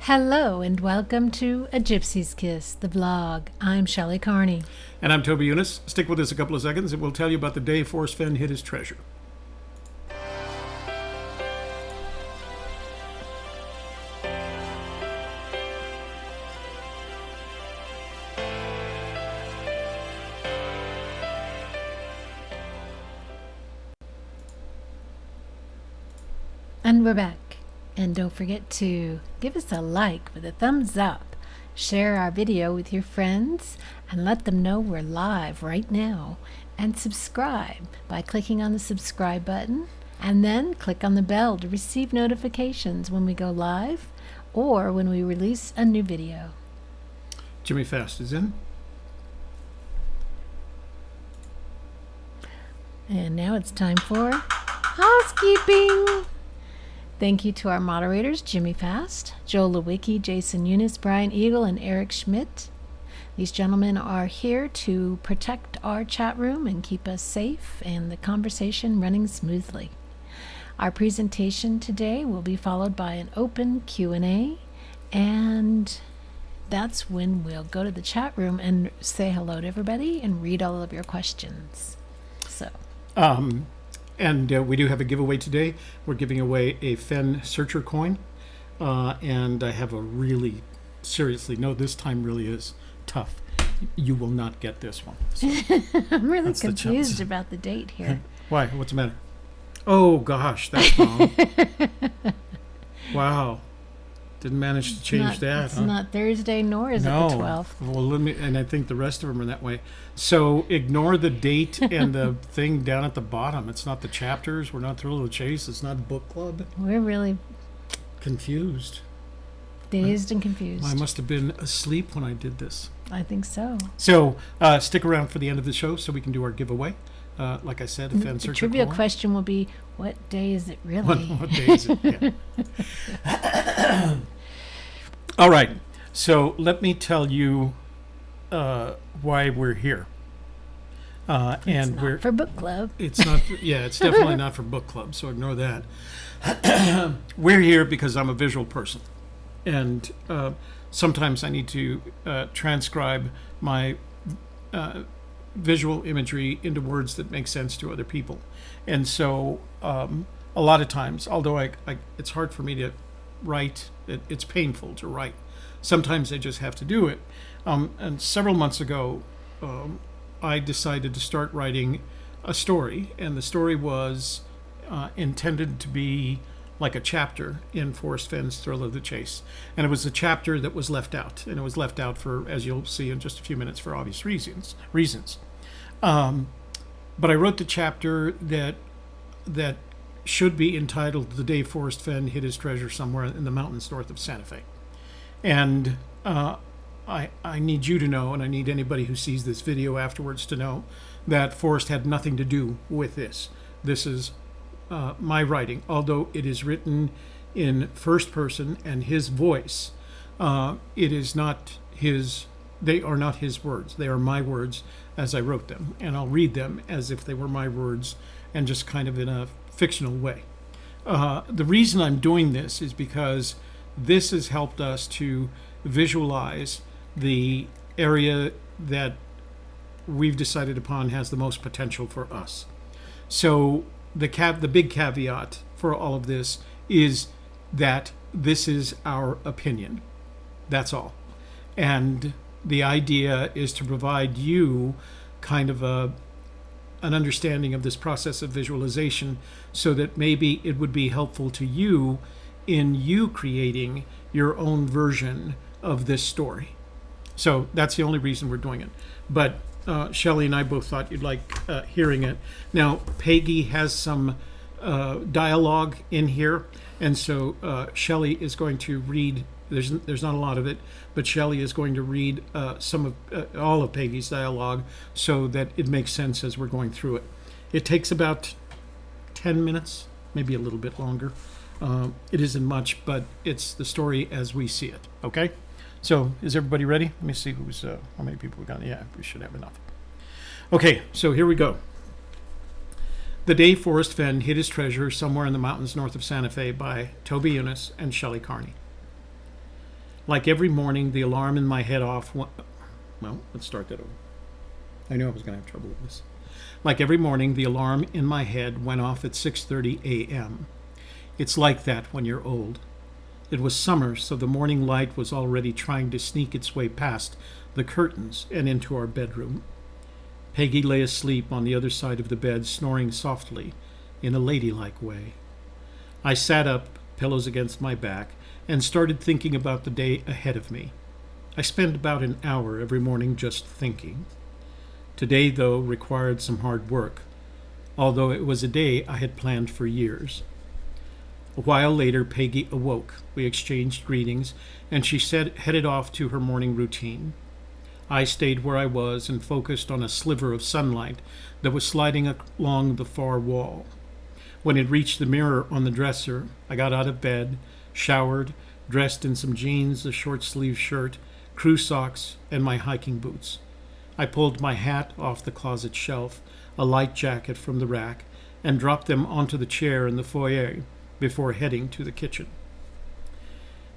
Hello and welcome to A Gypsy's Kiss, the vlog. I'm Shelley Carney. And I'm Toby Eunice. Stick with us a couple of seconds and we'll tell you about the day Forrest Fenn hid his treasure. And we're back. And don't forget to give us a like with a thumbs up. Share our video with your friends and let them know we're live right now. And subscribe by clicking on the subscribe button and then click on the bell to receive notifications when we go live or when we release a new video. Jimmy Fast is in. And now it's time for housekeeping. Thank you to our moderators, Jimmy Fast, Joe Lewicki, Jason Eunice, Brian Eagle, and Eric Schmidt. These gentlemen are here to protect our chat room and keep us safe and the conversation running smoothly. Our presentation today will be followed by an open Q&A, and that's when we'll go to the chat room and say hello to everybody and read all of your questions. So. And we do have a giveaway today. We're giving away a Fenn Searcher coin. And I have a really, seriously, no, this time really is tough. You will not get this one. So I'm really confused about the date here. Why? What's the matter? Oh, gosh, that's wrong. Wow. Didn't manage to change that. It's not Thursday, nor is it the 12th. Well, and I think the rest of them are that way. So ignore the date and the thing down at the bottom. It's not the chapters. We're not Thrill of the Chase. It's not book club. We're really confused. Dazed and confused. I must have been asleep when I did this. I think so. So stick around for the end of the show so we can do our giveaway. Like I said, a Fenn Searcher coin. The trivia question will be, what day is it really? What day is it? Yeah. All right. So let me tell you why we're here. And we're for book club. It's not. Yeah, it's definitely not for book club. So ignore that. We're here because I'm a visual person, and sometimes I need to transcribe my visual imagery into words that make sense to other people. And so a lot of times, although it's hard for me to write, it's painful to write. Sometimes I just have to do it. And several months ago, I decided to start writing a story, and the story was intended to be like a chapter in Forrest Fenn's Thrill of the Chase. And it was a chapter that was left out, and it was left out for, as you'll see in just a few minutes, for obvious reasons. But I wrote the chapter that should be entitled "The Day Forrest Fenn Hid His Treasure Somewhere in the Mountains North of Santa Fe." And I need you to know, and I need anybody who sees this video afterwards to know, that Forrest had nothing to do with this. This is my writing, although it is written in first person and his voice. It is not his. They are not his words. They are my words as I wrote them, and I'll read them as if they were my words, and just kind of in a fictional way. The reason I'm doing this is because this has helped us to visualize the area that we've decided upon has the most potential for us. So the big caveat for all of this is that this is our opinion. That's all. And the idea is to provide you kind of an understanding of this process of visualization so that maybe it would be helpful to you in you creating your own version of this story. So that's the only reason we're doing it. But Shelley and I both thought you'd like hearing it. Now, Peggy has some dialogue in here, and so Shelley is going to read. There's not a lot of it, but Shelley is going to read all of Peggy's dialogue so that it makes sense as we're going through it. It takes about 10 minutes, maybe a little bit longer. It isn't much, but it's the story as we see it. Okay? So is everybody ready? Let me see how many people we got. Yeah, we should have enough. Okay, so here we go. The Day Forrest Fenn Hid His Treasure Somewhere in the Mountains North of Santa Fe by Toby Eunice and Shelley Carney. Like every morning, the alarm in my head off. Well, let's start that over. I knew I was going to have trouble with this. Like every morning, the alarm in my head went off at 6:30 a.m. It's like that when you're old. It was summer, so the morning light was already trying to sneak its way past the curtains and into our bedroom. Peggy lay asleep on the other side of the bed, snoring softly in a ladylike way. I sat up, pillows against my back, and started thinking about the day ahead of me. I spend about an hour every morning just thinking. Today, though, required some hard work, although it was a day I had planned for years. A while later, Peggy awoke. We exchanged greetings, and she headed off to her morning routine. I stayed where I was and focused on a sliver of sunlight that was sliding along the far wall. When it reached the mirror on the dresser, I got out of bed, showered, dressed in some jeans, a short-sleeved shirt, crew socks, and my hiking boots. I pulled my hat off the closet shelf, a light jacket from the rack, and dropped them onto the chair in the foyer before heading to the kitchen.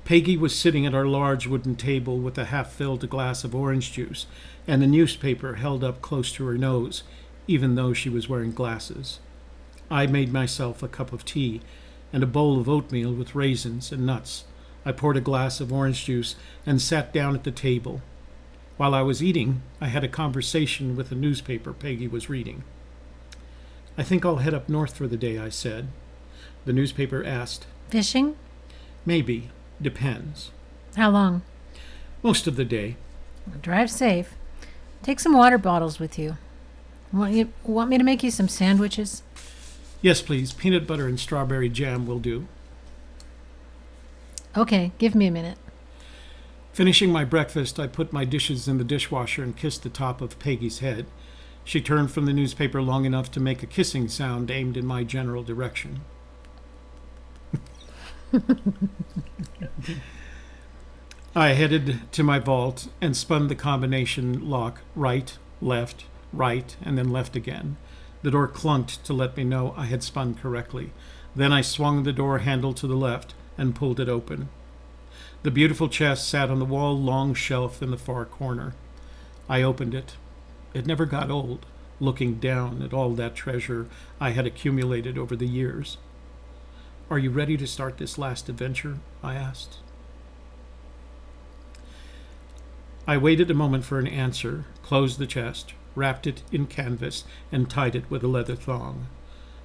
Peggy was sitting at our large wooden table with a half-filled glass of orange juice and a newspaper held up close to her nose, even though she was wearing glasses. I made myself a cup of tea and a bowl of oatmeal with raisins and nuts. I poured a glass of orange juice and sat down at the table. While I was eating, I had a conversation with the newspaper Peggy was reading. "I think I'll head up north for the day," I said. The newspaper asked, Fishing? "Maybe. Depends." How long? "Most of the day." Drive safe. Take some water bottles with you. Want me to make you some sandwiches? "Yes, please. Peanut butter and strawberry jam will do." Okay, give me a minute. Finishing my breakfast, I put my dishes in the dishwasher and kissed the top of Peggy's head. She turned from the newspaper long enough to make a kissing sound aimed in my general direction. I headed to my vault and spun the combination lock right, left, right, and then left again. The door clunked to let me know I had spun correctly. Then I swung the door handle to the left and pulled it open. The beautiful chest sat on the wall-long shelf in the far corner. I opened it. It never got old, looking down at all that treasure I had accumulated over the years. "Are you ready to start this last adventure?" I asked. I waited a moment for an answer, closed the chest, wrapped it in canvas, and tied it with a leather thong.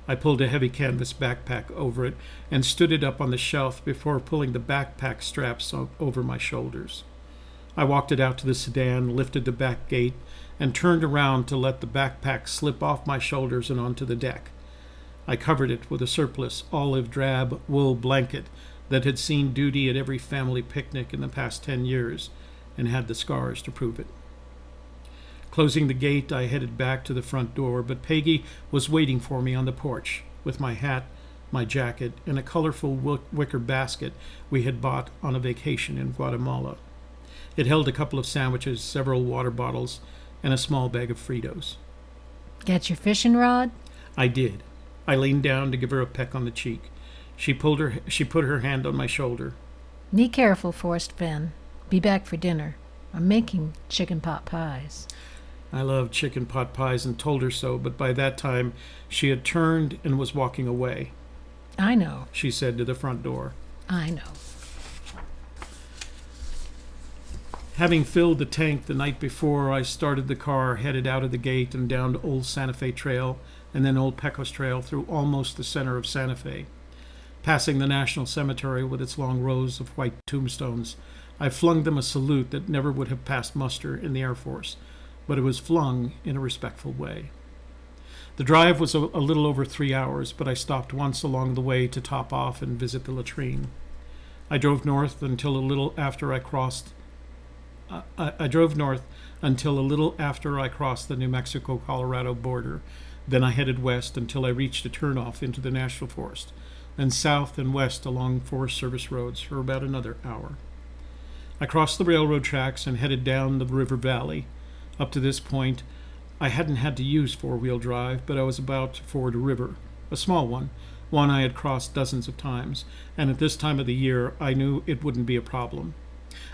I pulled a heavy canvas backpack over it and stood it up on the shelf before pulling the backpack straps over my shoulders. I walked it out to the sedan, lifted the back gate, and turned around to let the backpack slip off my shoulders and onto the deck. I covered it with a surplus olive drab wool blanket that had seen duty at every family picnic in the past 10 years and had the scars to prove it. Closing the gate, I headed back to the front door, but Peggy was waiting for me on the porch with my hat, my jacket, and a colorful wicker basket we had bought on a vacation in Guatemala. It held a couple of sandwiches, several water bottles, and a small bag of Fritos. Get your fishing rod? I did. I leaned down to give her a peck on the cheek. She put her hand on my shoulder. Be careful, Forrest Fenn. Be back for dinner. I'm making chicken pot pies. I loved chicken pot pies and told her so, but by that time she had turned and was walking away. I know. She said to the front door. I know. Having filled the tank the night before, I started the car, headed out of the gate and down to Old Santa Fe Trail and then Old Pecos Trail through almost the center of Santa Fe. Passing the National Cemetery with its long rows of white tombstones, I flung them a salute that never would have passed muster in the Air Force, but it was flung in a respectful way. The drive was a little over 3 hours, but I stopped once along the way to top off and visit the latrine. I drove north until a little after I crossed the New Mexico-Colorado border. Then I headed west until I reached a turnoff into the National Forest, then south and west along Forest Service roads for about another hour. I crossed the railroad tracks and headed down the river valley. Up to this point, I hadn't had to use four-wheel drive, but I was about to ford a river, a small one I had crossed dozens of times, and at this time of the year I knew it wouldn't be a problem.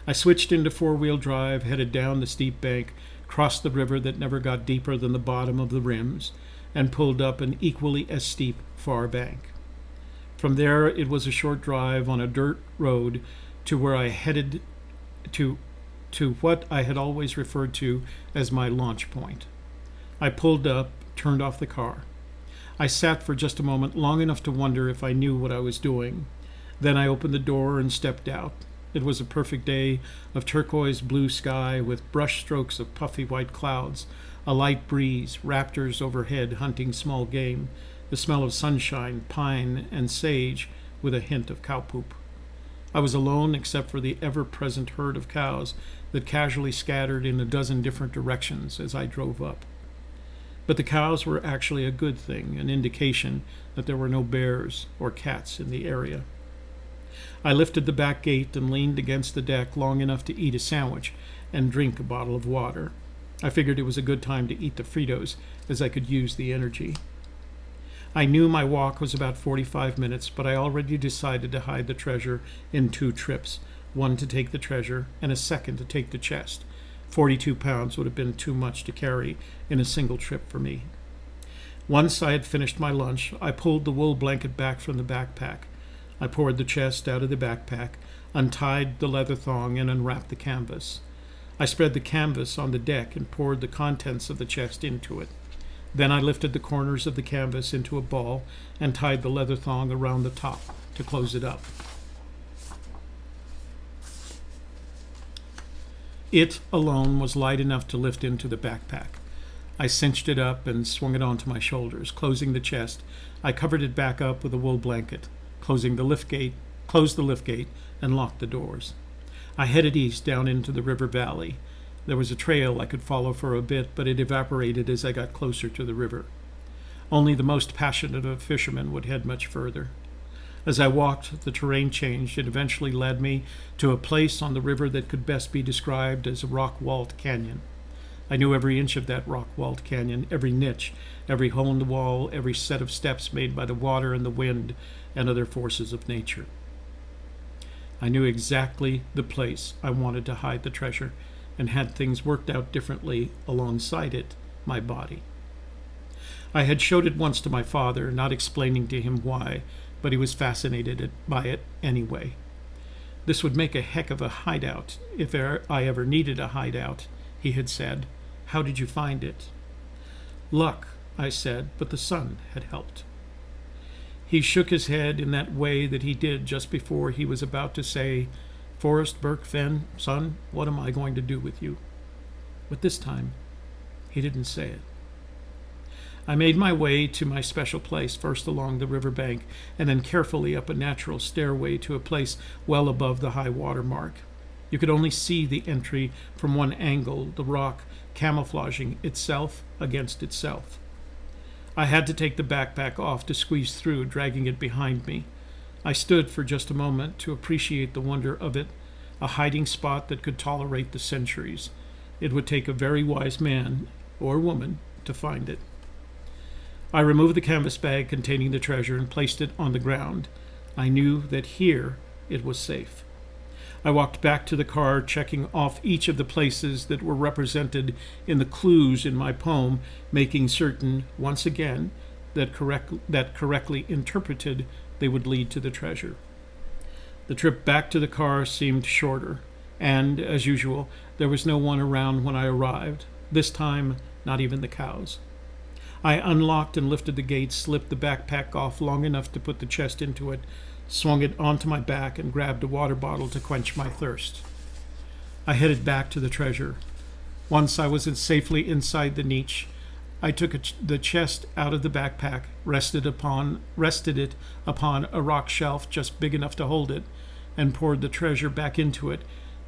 I switched into four-wheel drive, headed down the steep bank, crossed the river that never got deeper than the bottom of the rims, and pulled up an equally as steep far bank. From there, it was a short drive on a dirt road to where I headed to what I had always referred to as my launch point. I pulled up, turned off the car. I sat for just a moment, long enough to wonder if I knew what I was doing. Then I opened the door and stepped out. It was a perfect day of turquoise blue sky with brush strokes of puffy white clouds, a light breeze, raptors overhead hunting small game, the smell of sunshine, pine, and sage with a hint of cow poop. I was alone except for the ever-present herd of cows that casually scattered in a dozen different directions as I drove up. But the cows were actually a good thing, an indication that there were no bears or cats in the area. I lifted the back gate and leaned against the deck long enough to eat a sandwich and drink a bottle of water. I figured it was a good time to eat the Fritos, as I could use the energy. I knew my walk was about 45 minutes, but I already decided to hide the treasure in 2 trips, one to take the treasure and a second to take the chest. 42 pounds would have been too much to carry in a single trip for me. Once I had finished my lunch, I pulled the wool blanket back from the backpack. I poured the chest out of the backpack, untied the leather thong, and unwrapped the canvas. I spread the canvas on the deck and poured the contents of the chest into it. Then I lifted the corners of the canvas into a ball and tied the leather thong around the top to close it up. It alone was light enough to lift into the backpack. I cinched it up and swung it onto my shoulders. Closing the chest, I covered it back up with a wool blanket, closed the lift gate, and locked the doors. I headed east down into the river valley. There was a trail I could follow for a bit, but it evaporated as I got closer to the river. Only the most passionate of fishermen would head much further. As I walked, the terrain changed and eventually led me to a place on the river that could best be described as a rock-walled canyon. I knew every inch of that rock-walled canyon, every niche, every hole in the wall, every set of steps made by the water and the wind and other forces of nature. I knew exactly the place I wanted to hide the treasure, and had things worked out differently alongside it, my body. I had showed it once to my father, not explaining to him why, but he was fascinated by it anyway. This would make a heck of a hideout, if I ever needed a hideout, he had said. How did you find it? Luck, I said, but the sun had helped. He shook his head in that way that he did just before he was about to say, Forrest Fenn, son, what am I going to do with you? But this time, he didn't say it. I made my way to my special place, first along the river bank, and then carefully up a natural stairway to a place well above the high water mark. You could only see the entry from one angle, the rock camouflaging itself against itself. I had to take the backpack off to squeeze through, dragging it behind me. I stood for just a moment to appreciate the wonder of it, a hiding spot that could tolerate the centuries. It would take a very wise man, or woman, to find it. I removed the canvas bag containing the treasure and placed it on the ground. I knew that here it was safe. I walked back to the car, checking off each of the places that were represented in the clues in my poem, making certain, once again, that correctly interpreted, they would lead to the treasure. The trip back to the car seemed shorter, and, as usual, there was no one around when I arrived. This time, not even the cows. I unlocked and lifted the gate, slipped the backpack off long enough to put the chest into it, swung it onto my back, and grabbed a water bottle to quench my thirst. I headed back to the treasure. Once I was safely inside the niche, I took the chest out of the backpack, rested it upon a rock shelf just big enough to hold it, and poured the treasure back into it,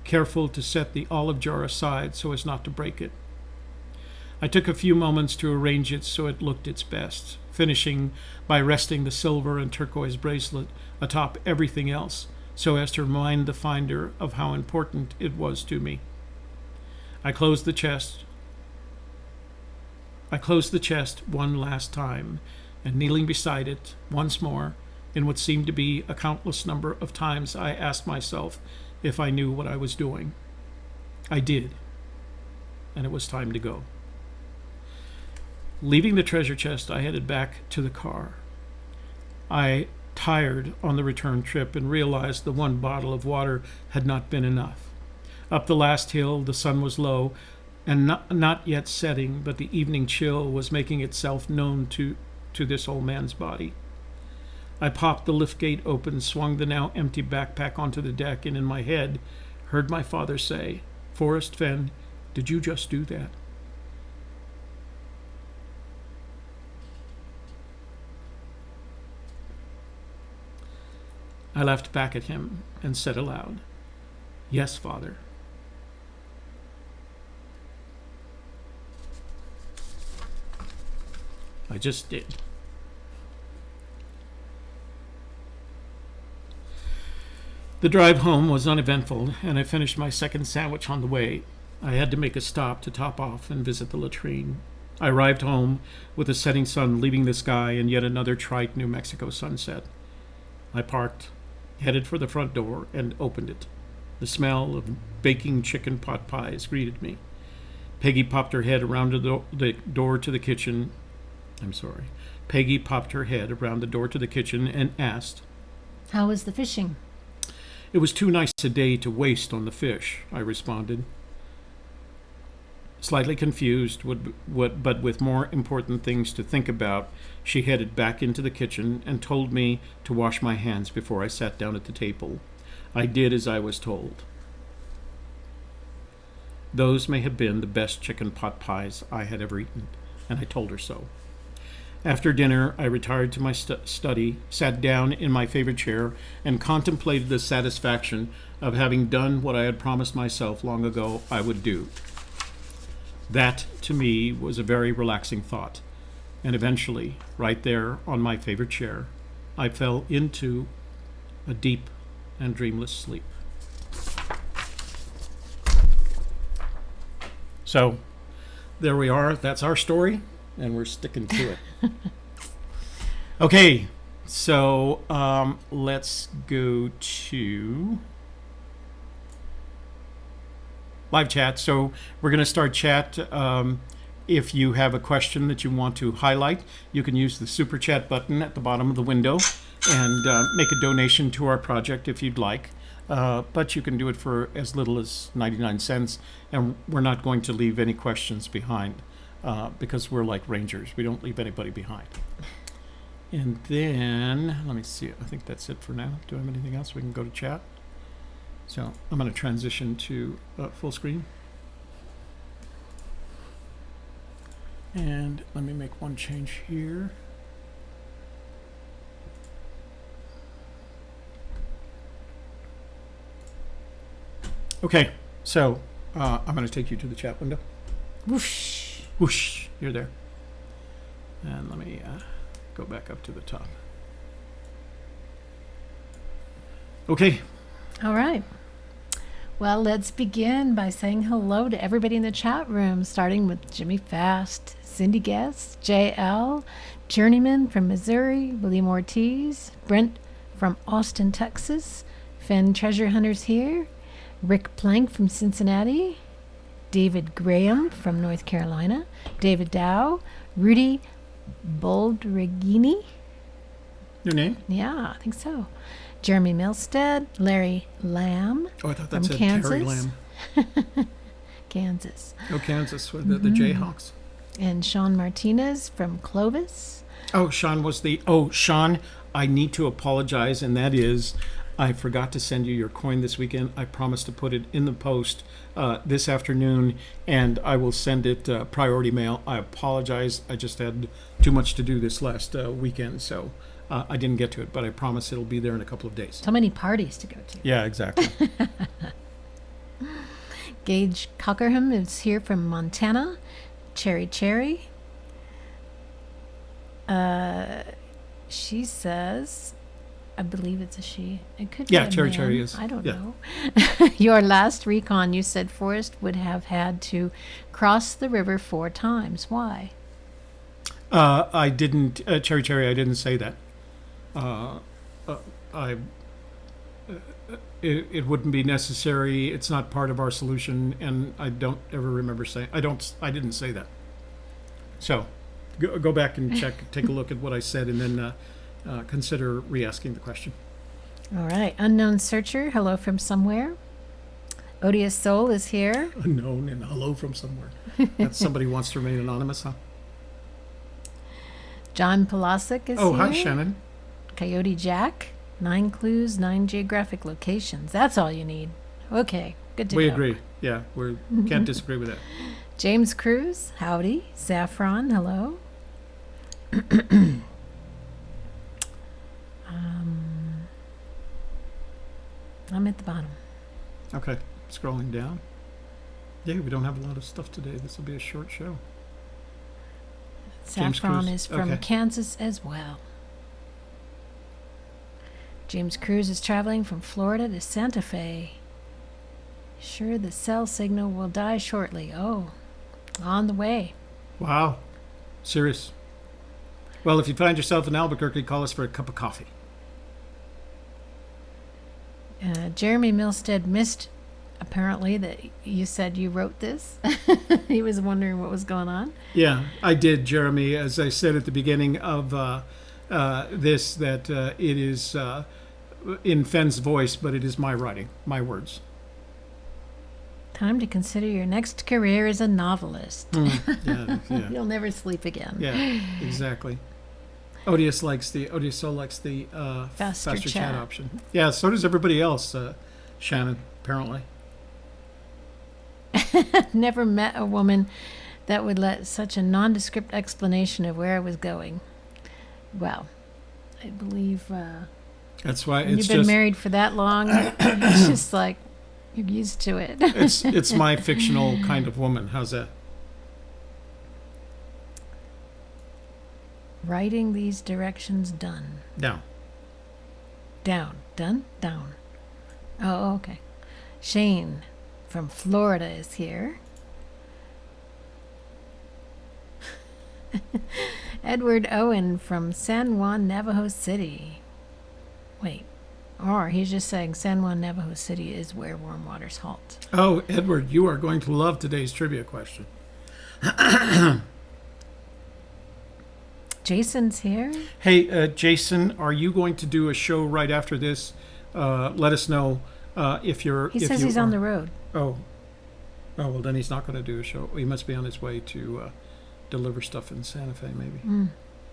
careful to set the olive jar aside so as not to break it. I took a few moments to arrange it so it looked its best, finishing by resting the silver and turquoise bracelet atop everything else so as to remind the finder of how important it was to me. I closed the chest one last time, and kneeling beside it once more, in what seemed to be a countless number of times, I asked myself, if I knew what I was doing. I did, and it was time to go. Leaving the treasure chest, I headed back to the car. I tired on the return trip and realized the one bottle of water had not been enough. Up the last hill, the sun was low and not yet setting, but the evening chill was making itself known to this old man's body. I popped the liftgate open, swung the now empty backpack onto the deck, and in my head heard my father say, "Forrest Fenn, did you just do that?" I laughed back at him and said aloud, "Yes, Father." I just did. The drive home was uneventful, and I finished my second sandwich on the way. I had to make a stop to top off and visit the latrine. I arrived home with the setting sun leaving the sky and yet another trite New Mexico sunset. I parked, headed for the front door, and opened it. The smell of baking chicken pot pies greeted me. Peggy popped her head around the door to the kitchen. Peggy popped her head around the door to the kitchen and asked, "How was the fishing?" "It was too nice a day to waste on the fish," I responded. Slightly confused, but with more important things to think about, she headed back into the kitchen and told me to wash my hands before I sat down at the table. I did as I was told. Those may have been the best chicken pot pies I had ever eaten, and I told her so. After dinner, I retired to my study, sat down in my favorite chair, and contemplated the satisfaction of having done what I had promised myself long ago I would do. That, to me, was a very relaxing thought, and eventually, right there on my favorite chair, I fell into a deep and dreamless sleep. So, there we are. That's our story, and we're sticking to it. Okay, so let's go to live chat. So we're going to start chat. If you have a question that you want to highlight, you can use the super chat button at the bottom of the window and make a donation to our project if you'd like. But you can do it for as little as 99 cents, and we're not going to leave any questions behind because we're like rangers. We don't leave anybody behind. And then, let me see. I think that's it for now. Do I have anything else? We can go to chat. So I'm going to transition to full screen. And let me make one change here. Okay, so I'm going to take you to the chat window. Whoosh. Whoosh, you're there. And let me go back up to the top. Okay. All right. Well, let's begin by saying hello to everybody in the chat room, starting with Jimmy Fast, Cindy Guest, JL, Journeyman from Missouri, William Ortiz, Brent from Austin, Texas, Fenn Treasure Hunters here, Rick Plank from Cincinnati, David Graham from North Carolina, David Dow, Rudy Boldregini. Your name? Yeah, I think so. Jeremy Milstead, Larry Lamb Oh, I thought from that said Kansas. Terry Lamb. Kansas. Oh, Kansas, with the Jayhawks. And Sean Martinez from Clovis. Oh, Sean was the... Oh, Sean, I need to apologize, and that is, I forgot to send you your coin this weekend. I promised to put it in the post this afternoon, and I will send it priority mail. I apologize. I just had too much to do this last weekend, so I didn't get to it, but I promise it'll be there in a couple of days. So many parties to go to. Yeah, exactly. Gage Cockerham is here from Montana. Cherry. She says, I believe it's a she. It could be a Cherry man. is. I don't Yeah. know. Your last recon, you said Forrest would have had to cross the river 4 times. Why? I didn't, Cherry, I didn't say that. it wouldn't be necessary. It's not part of our solution, and I don't ever remember saying I didn't say that. So, go back and take a look at what I said, and then consider re-asking the question. All right. Unknown searcher, hello from somewhere. Odious Soul is here. Unknown and hello from somewhere. That somebody wants to remain anonymous, huh? John Polasic is here. Oh, hi, Shannon. Coyote Jack. 9 clues, 9 geographic locations. That's all you need. Okay, good to We go. agree. Yeah, we can't disagree with that. James Cruz, howdy. Saffron, hello. I'm at the bottom. Okay, scrolling down. Yeah, we don't have a lot of stuff today. This will be a short show. James Saffron Cruz. is from Okay. Kansas as well. James Cruz is traveling from Florida to Santa Fe. Sure, the cell signal will die shortly. Oh, on the way. Wow. Serious. Well, if you find yourself in Albuquerque, call us for a cup of coffee. Jeremy Milstead missed, apparently, that you said you wrote this. He was wondering what was going on. Yeah, I did, Jeremy. As I said at the beginning of this, that it is in Fenn's voice, but it is my writing, my words. Time to consider your next career as a novelist. Yeah, yeah, You'll never sleep again. yeah, exactly. Odious Soul likes the Faster chat chat. option. Yeah, so does everybody else, Shannon, apparently. Never met a woman that would let such a nondescript explanation of where I was going. Well, I believe That's why when it's you've been just married for that long, it's just like you're used to it. it's my fictional kind of woman. How's that? Writing these directions done. Down. Down. Done? Down. Oh, okay. Shane from Florida is here. Edward Owen from San Juan, Navajo City. Wait. Or he's just saying San Juan, Navajo City is where warm waters halt. Oh, Edward, you are going to love today's trivia question. Jason's here. Hey, Jason, are you going to do a show right after this? Let us know if you're. He says he's on the road. Oh, well, then he's not going to do a show. He must be on his way to deliver stuff in Santa Fe, maybe.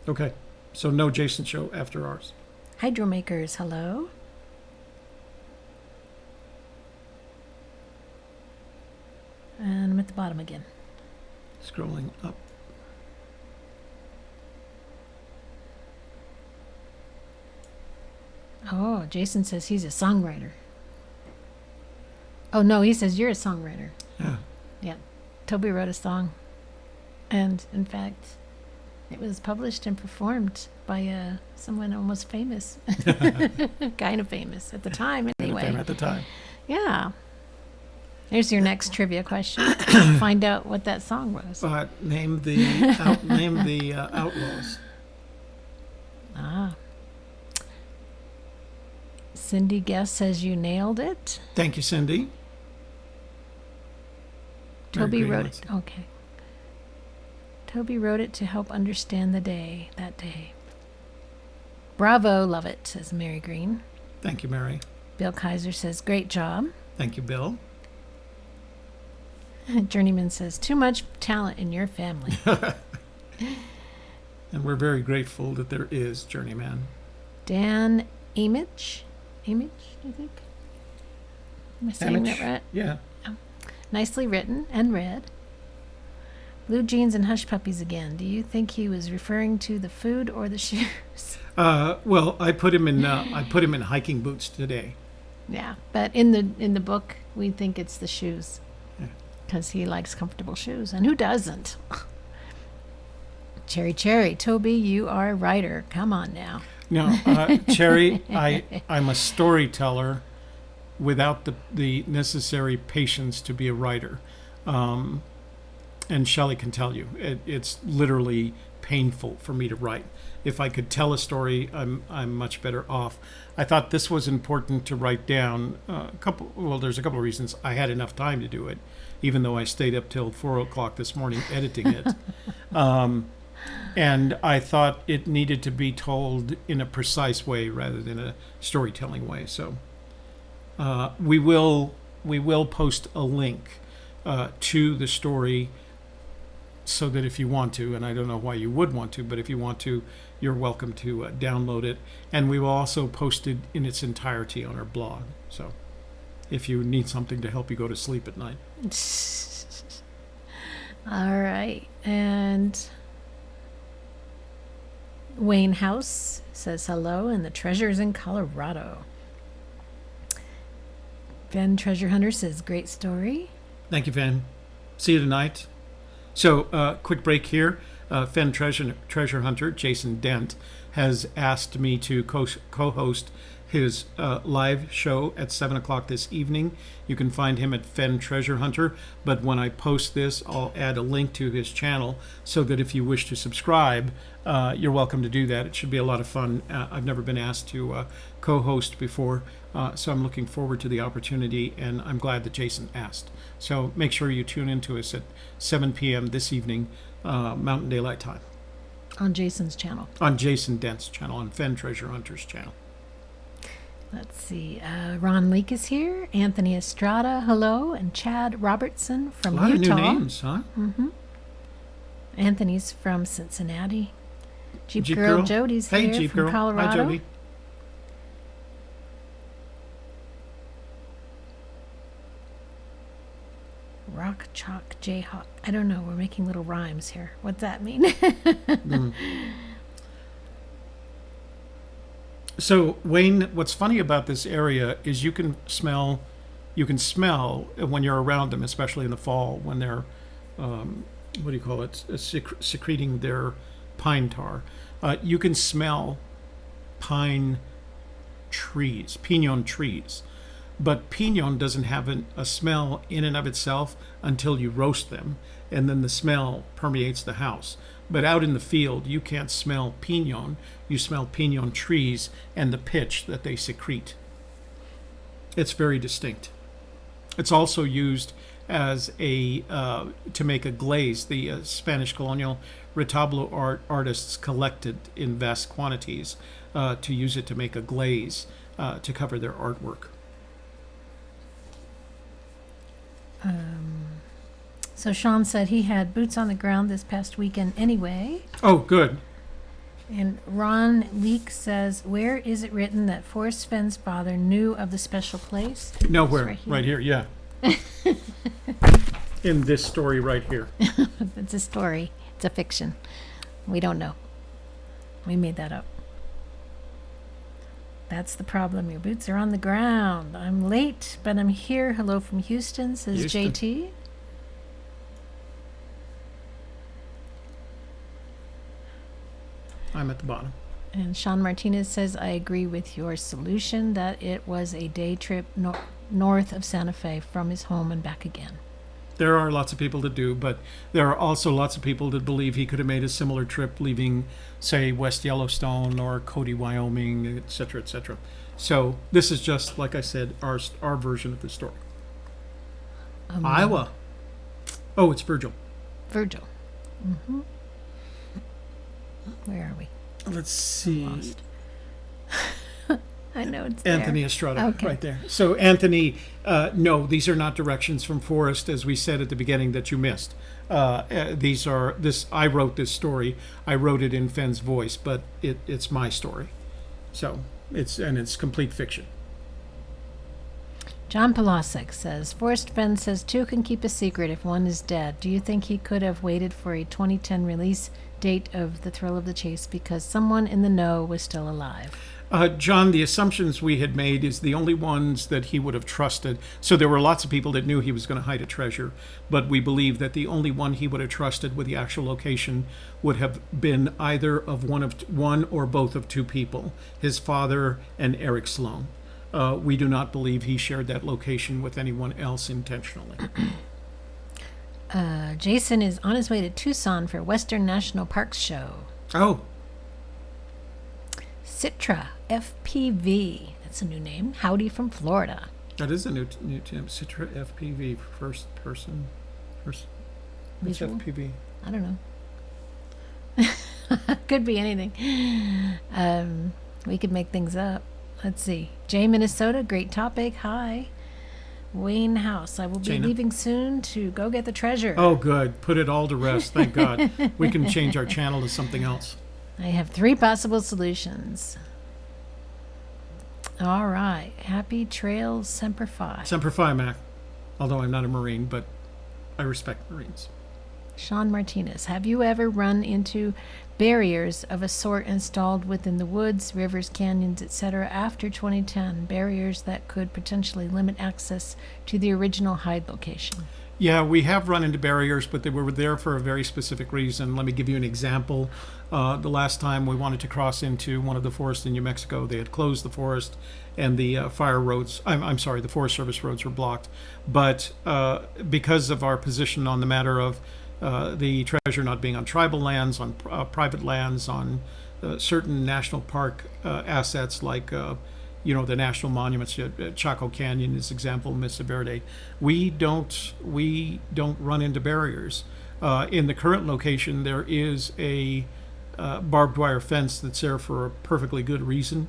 Okay, so no Jason show after ours. Hydromakers, hello. And I'm at the bottom again. Scrolling up. Oh, Jason says he's a songwriter. Oh, no, he says you're a songwriter. Yeah. Yeah. Toby wrote a song. And, in fact, it was published and performed by someone almost famous. Kind of famous at the time, anyway. At the time. Yeah. Here's your next trivia question. Find out what that song was. Name the Outlaws. Ah. Cindy Guest says you nailed it. Thank you, Cindy. Toby Mary wrote Green, it. Okay. Toby wrote it to help understand that day. Bravo, love it, says Mary Green. Thank you, Mary. Bill Kaiser says, great job. Thank you, Bill. Journeyman says, too much talent in your family. And we're very grateful that there is Journeyman. Dan Amich, do you think? Am I saying that right? Yeah. Nicely written and read. Blue jeans and hush puppies again. Do you think he was referring to the food or the shoes? Well, I put him in hiking boots today. Yeah, but in the book, we think it's the shoes Yeah. because he likes comfortable shoes, and who doesn't? Cherry, Toby, you are a writer. Come on now. No, Cherry, I'm a storyteller without the necessary patience to be a writer. And Shelley can tell you, it's literally painful for me to write. If I could tell a story, I'm much better off. I thought this was important to write down. There's a couple of reasons. I had enough time to do it, even though I stayed up till 4 o'clock this morning editing it. And I thought it needed to be told in a precise way rather than a storytelling way. So we will post a link to the story, so that if you want to, and I don't know why you would want to, but if you want to, you're welcome to download it. And we will also post it in its entirety on our blog. So if you need something to help you go to sleep at night. All right. And Wayne House says hello, and the treasure's in Colorado. Fenn Treasure Hunter says, great story. Thank you, Fenn. See you tonight. So, quick break here. Fenn Treasure Hunter, Jason Dent, has asked me to co-host his live show at 7 o'clock this evening. You can find him at Fenn Treasure Hunter, but when I post this, I'll add a link to his channel so that if you wish to subscribe, you're welcome to do that. It should be a lot of fun. I've never been asked to co-host before, so I'm looking forward to the opportunity, and I'm glad that Jason asked. So make sure you tune in to us at 7 p.m. this evening, Mountain Daylight Time. On Jason's channel. On Jason Dent's channel, on Fenn Treasure Hunter's channel. Let's see. Ron Leake is here. Anthony Estrada, hello. And Chad Robertson from Utah. A lot of new names, huh? Mm-hmm. Anthony's from Cincinnati. Jeep Girl Jody's here Jeep from Girl. Colorado. Hi, Jody. Rock Chalk Jayhawk. I don't know. We're making little rhymes here. What's that mean? So, Wayne, what's funny about this area is you can smell when you're around them, especially in the fall when they're, secreting their pine tar. You can smell pinon trees. But pinon doesn't have a smell in and of itself until you roast them, and then the smell permeates the house. But out in the field, you can't smell pinon. You smell pinon trees and the pitch that they secrete. It's very distinct. It's also used as to make a glaze. The Spanish colonial retablo artists collected in vast quantities to use it to make a glaze to cover their artwork. So Sean said he had boots on the ground this past weekend anyway. Oh, good. And Ron Leake says, where is it written that Forrest Fenn's father knew of the special place? Nowhere. Right here, yeah. In this story right here. It's a story. It's a fiction. We don't know. We made that up. That's the problem. Your boots are on the ground. I'm late, but I'm here. Hello from Houston, says Houston. JT. I'm at the bottom. And Sean Martinez says, I agree with your solution that it was a day trip north of Santa Fe from his home and back again. There are lots of people that do, but there are also lots of people that believe he could have made a similar trip leaving, say, West Yellowstone or Cody, Wyoming, etc., etc. So this is just, like I said, our version of the story. Iowa. Oh, it's Virgil. Virgil. Mm-hmm. Where are we? Let's see. Lost. I know it's there. Anthony Estrada, Okay. right there. So Anthony, no, these are not directions from Forrest, as we said at the beginning that you missed. These are this. I wrote this story. I wrote it in Fenn's voice, but it's my story. So it's complete fiction. John Pelasek says, Forrest Fenn says two can keep a secret if one is dead. Do you think he could have waited for a 2010 release date of The Thrill of the Chase because someone in the know was still alive? John, the assumptions we had made is the only ones that he would have trusted. So there were lots of people that knew he was going to hide a treasure, but we believe that the only one he would have trusted with the actual location would have been either of one or both of two people, his father and Eric Sloan. We do not believe he shared that location with anyone else intentionally. Jason is on his way to Tucson for Western National Parks show. Oh, Citra FPV. That's a new name. Howdy from Florida. that is a new term. Citra FPV, first person. What's Visual? FPV? I don't know. Could be anything. We could make things up. Let's see. Jay, Minnesota. Great topic. Hi. Wayne House. I will be Jana. leaving soon to go get the treasure. Oh, good. Put it all to rest. Thank God. We can change our channel to something else. I have 3 possible solutions. All right. Happy trails, Semper Fi. Semper Fi, Mac. Although I'm not a Marine, but I respect Marines. Sean Martinez. Have you ever run into barriers of a sort installed within the woods, rivers, canyons, etc. after 2010? Barriers that could potentially limit access to the original hide location. Yeah, we have run into barriers, but they were there for a very specific reason. Let me give you an example. The last time we wanted to cross into one of the forests in New Mexico, they had closed the forest and the fire roads, I'm sorry, the Forest Service roads were blocked. But because of our position on the matter of the treasure not being on tribal lands, on private lands, on certain national park assets like the national monuments, Chaco Canyon is example, Mesa Verde. We don't run into barriers. In the current location, there is a barbed wire fence that's there for a perfectly good reason,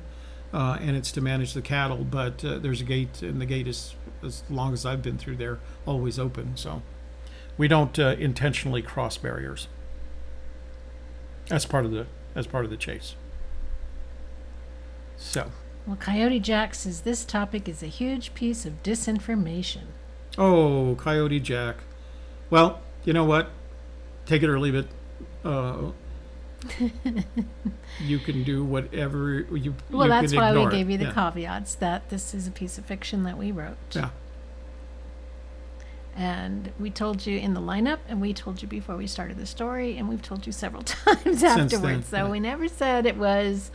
and it's to manage the cattle. But there's a gate, and the gate is, as long as I've been through there, always open. So we don't intentionally cross barriers. That's part of the chase. So. Well, Coyote Jack says this topic is a huge piece of disinformation. Oh, Coyote Jack. Well, you know what? Take it or leave it. You can do whatever you Well, you that's can why we ignore gave it. you the Yeah. caveats that this is a piece of fiction that we wrote. Yeah. And we told you in the lineup, and we told you before we started the story, and we've told you several times afterwards. then, So yeah. we never said it was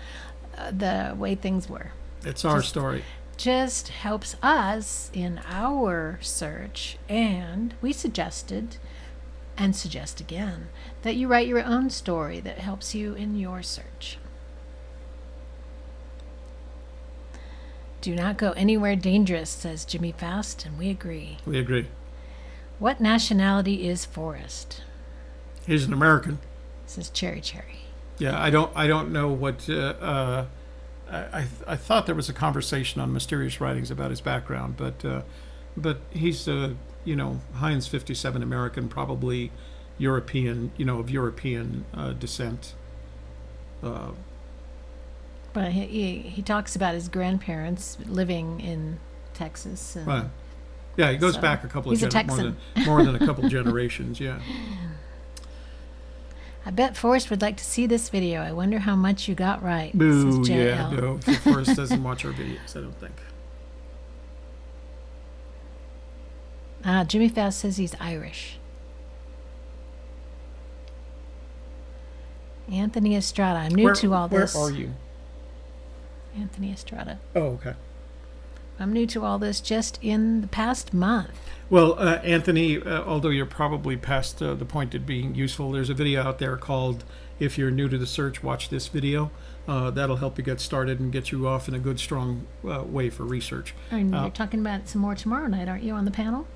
the way things were. It's our story. Just helps us in our search, and we suggested and suggest again that you write your own story that helps you in your search. Do not go anywhere dangerous, says Jimmy Fast, and we agree. We agree. What nationality is Forrest? He's an American. Says Cherry Cherry. Yeah, I don't know what. I thought there was a conversation on Mysterious Writings about his background, but he's Heinz 57 American, probably European, of European descent. But he talks about his grandparents living in Texas. And Right. Yeah, he goes So, back a couple he's a of Texan. more than a couple generations. Yeah. I bet Forrest would like to see this video. I wonder how much you got right. Boo! Says Yeah, JL. no. Forrest doesn't watch our videos. I don't think. Jimmy Fast says he's Irish. Anthony Estrada. I'm new to all this. Where are you? Anthony Estrada. Oh, okay. I'm new to all this just in the past month. Well, Anthony, although you're probably past the point of being useful, there's a video out there called "If You're New to the Search, Watch This Video." That'll help you get started and get you off in a good, strong way for research. And you're talking about some more tomorrow night, aren't you, on the panel?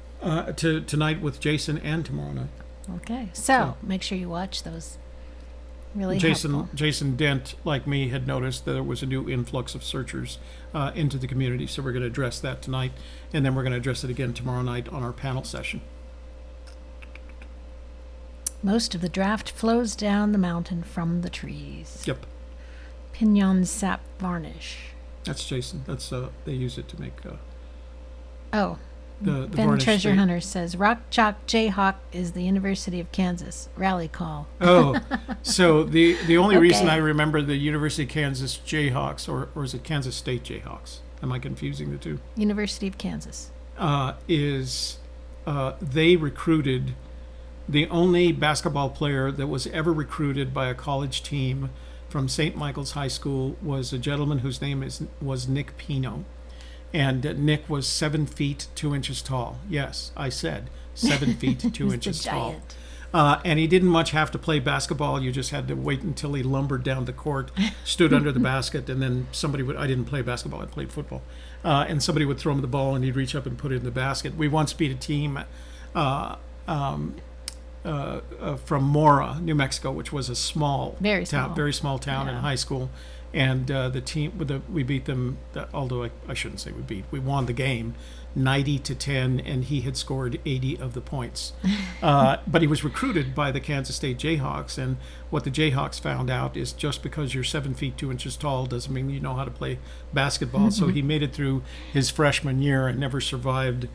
Tonight with Jason and tomorrow night. Okay. So make sure you watch those. Really helpful. Jason Dent, like me, had noticed that there was a new influx of searchers into the community, so we're going to address that tonight, and then we're going to address it again tomorrow night on our panel session. Most of the draft flows down the mountain from the trees. Yep, Pinion sap varnish. that's Jason. That's they use it to make Oh, the Ben varnish Treasure state. Hunter says Rock Chalk Jayhawk is the University of Kansas rally call. Oh, so the only reason Okay. I remember the University of Kansas Jayhawks, or is it Kansas State Jayhawks? Am I confusing the two? University of Kansas. Is they recruited the only basketball player that was ever recruited by a college team from St. Michael's High School was a gentleman whose name was Nick Pino. And Nick was 7 feet 2 inches tall. Yes, I said 7 feet 2 inches tall. Giant. And he didn't much have to play basketball. You just had to wait until he lumbered down the court, stood under the basket, and then somebody would. I didn't play basketball. I played football. And somebody would throw him the ball, and he'd reach up and put it in the basket. We once beat a team from Mora, New Mexico, which was a small Very town, small. very small town in Yeah. high school. And the team, we beat them. Although I shouldn't say we won the game, 90-10, and he had scored 80 of the points. But he was recruited by the Kansas State Jayhawks, and what the Jayhawks found out is just because you're 7 feet 2 inches tall doesn't mean you know how to play basketball. So he made it through his freshman year and never survived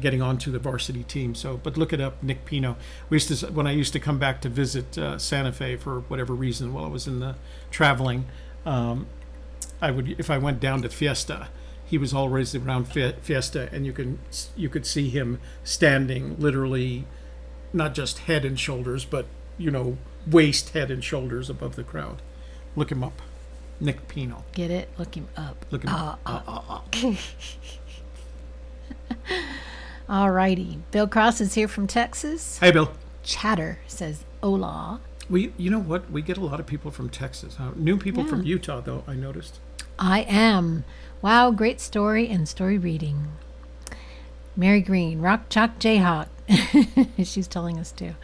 getting onto the varsity team. So, but look it up, Nick Pino. When I used to come back to visit Santa Fe for whatever reason while I was in the traveling, I would, if I went down to Fiesta, he was always around Fiesta, and you could see him standing literally, not just head and shoulders, but waist, head, and shoulders above the crowd. Look him up, Nick Pino. Get it? Look him up. Look him up. All righty. Bill Cross is here from Texas. Hey, Bill. Chatter says, hola. You know what? We get a lot of people from Texas. New people from Utah, though, I noticed. I am. Wow, great story and story reading. Mary Green, Rock Chalk Jayhawk. She's telling us too.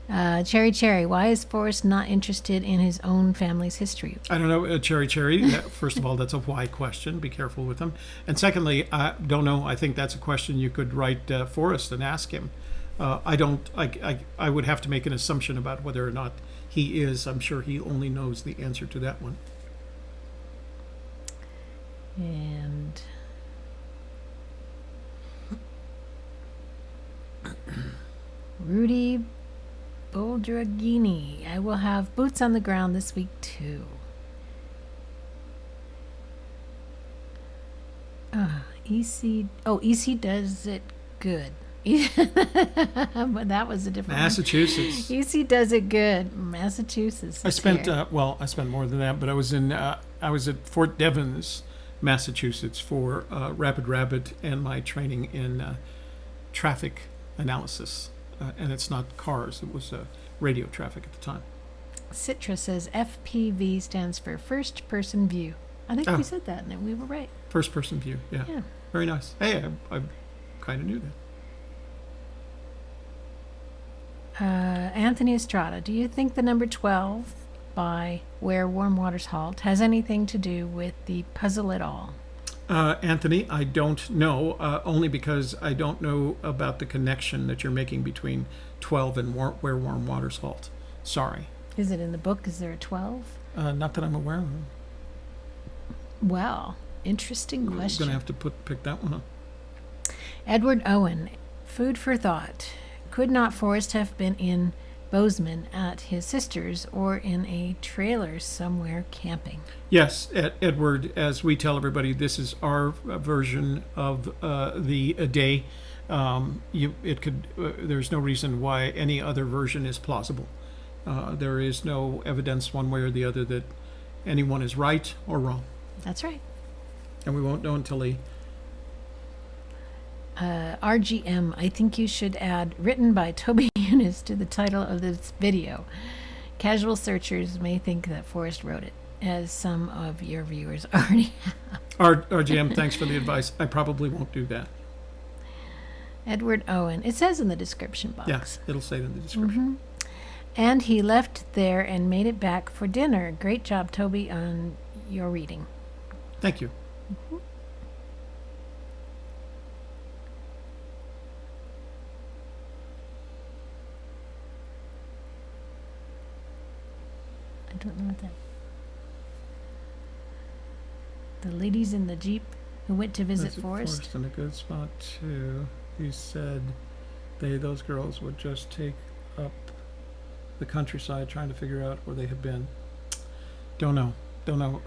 Yeah. Cherry, why is Forrest not interested in his own family's history? I don't know, Cherry. First of all, that's a why question. Be careful with them. And secondly, I don't know. I think that's a question you could write Forrest and ask him. I would have to make an assumption about whether or not he is. I'm sure he only knows the answer to that one. And Rudy Boldragini, I will have boots on the ground this week too. EC does it good. But that was a different Massachusetts. one. EC does it good. Massachusetts. I spent I spent more than that, but I was at Fort Devens, Massachusetts for Rapid Rabbit and my training in traffic analysis. And it's not cars, it was radio traffic at the time. Citra says FPV stands for first person view. I think we said that and we were right. First person view, yeah. Very nice. Hey, I kind of knew that. Anthony Estrada, do you think the number 12 by Where Warm Waters Halt has anything to do with the puzzle at all? Anthony, I don't know, only because I don't know about the connection that you're making between 12 and Where Warm Waters Halt. Sorry. Is it in the book? Is there a 12? Not that I'm aware of. Well, interesting question. I'm going to have to pick that one up. Edward Owen, food for thought. Could not Forrest have been in Bozeman at his sister's or in a trailer somewhere camping? Yes, Edward, as we tell everybody, this is our version of the day. There's no reason why any other version is plausible. There is no evidence one way or the other that anyone is right or wrong. That's right. And we won't know until he... RGM, I think you should add written by Toby Eunice to the title of this video. Casual searchers may think that Forrest wrote it, as some of your viewers already have. RGM, thanks for the advice. I probably won't do that. Edward Owen. It says in the description box. Yes, it'll say it in the description. And he left there and made it back for dinner. Great job, Toby, on your reading. Thank you. I don't know what that... The ladies in the Jeep who went to visit Forrest. Forrest in a good spot, too. He said those girls would just take up the countryside trying to figure out where they had been. Don't know.